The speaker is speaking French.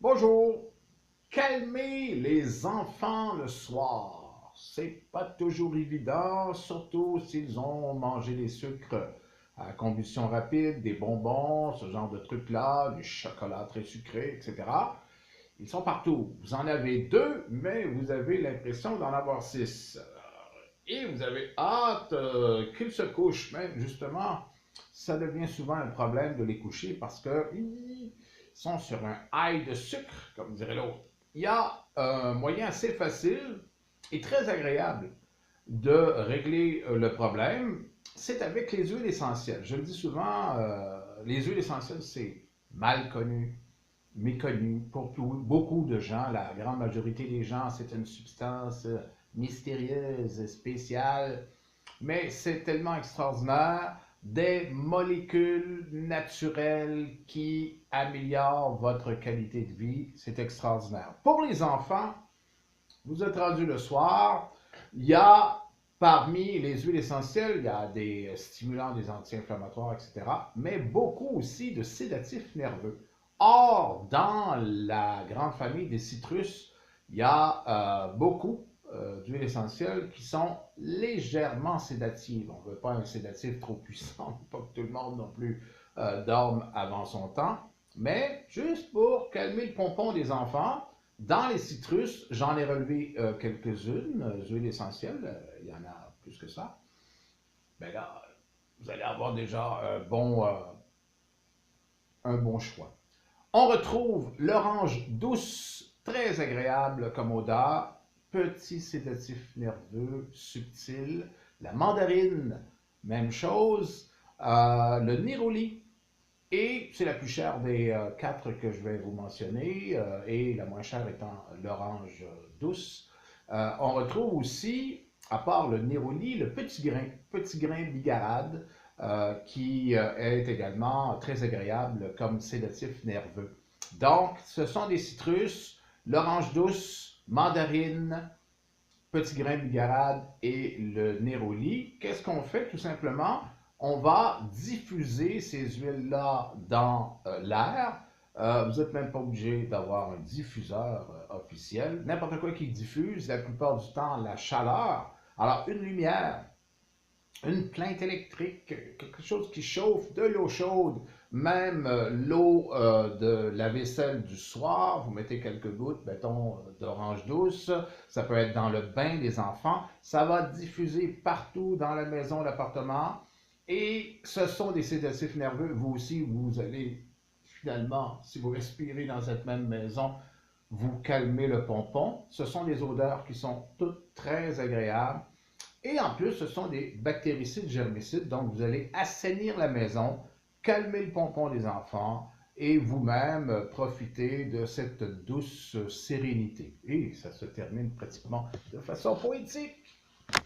Bonjour! Calmer les enfants le soir, c'est pas toujours évident, surtout s'ils ont mangé des sucres à combustion rapide, des bonbons, ce genre de trucs-là, du chocolat très sucré, etc. Ils sont partout. Vous en avez deux, mais vous avez l'impression d'en avoir six. Et vous avez hâte qu'ils se couchent, mais justement, ça devient souvent un problème de les coucher parce qu'ils sont sur un high de sucre, comme dirait l'autre. Il y a un moyen assez facile et très agréable de régler le problème, c'est avec les huiles essentielles. Je le dis souvent, les huiles essentielles, c'est mal connu, méconnu pour beaucoup de gens. La grande majorité des gens, c'est une substance mystérieuse, spéciale, mais c'est tellement extraordinaire. Des molécules naturelles qui améliorent votre qualité de vie. C'est extraordinaire. Pour les enfants, vous êtes rendu le soir, il y a parmi les huiles essentielles, il y a des stimulants, des anti-inflammatoires, etc., mais beaucoup aussi de sédatifs nerveux. Or, dans la grande famille des citrus, il y a beaucoup d'huiles essentielles qui sont légèrement sédatives. On ne veut pas un sédatif trop puissant, pas que tout le monde non plus dorme avant son temps, mais juste pour calmer le pompon des enfants. Dans les citrus, j'en ai relevé quelques-unes, huiles essentielles, il y en a plus que ça. Mais là, vous allez avoir déjà un bon choix. On retrouve l'orange douce, très agréable comme odeur, petit sédatif nerveux, subtil. La mandarine, même chose. Le néroli, et c'est la plus chère des quatre que je vais vous mentionner, et la moins chère étant l'orange douce. On retrouve aussi, à part le néroli, le petit grain bigarade, qui est également très agréable comme sédatif nerveux. Donc, ce sont des citrus, l'orange douce, mandarine, petit grain bigarade et le néroli. Qu'est-ce qu'on fait tout simplement? On va diffuser ces huiles-là dans l'air. Vous n'êtes même pas obligé d'avoir un diffuseur officiel. N'importe quoi qui diffuse, la plupart du temps, la chaleur. Alors, une lumière, une plainte électrique, quelque chose qui chauffe, de l'eau chaude, même l'eau de la vaisselle du soir, vous mettez quelques gouttes, mettons, d'orange douce, ça peut être dans le bain des enfants, ça va diffuser partout dans la maison, l'appartement, et ce sont des sédatifs nerveux. Vous aussi, vous allez finalement, si vous respirez dans cette même maison, vous calmer le pompon. Ce sont des odeurs qui sont toutes très agréables. Et en plus, ce sont des bactéricides, germicides, donc vous allez assainir la maison, calmer le pompon des enfants et vous-même profiter de cette douce sérénité. Et ça se termine pratiquement de façon poétique.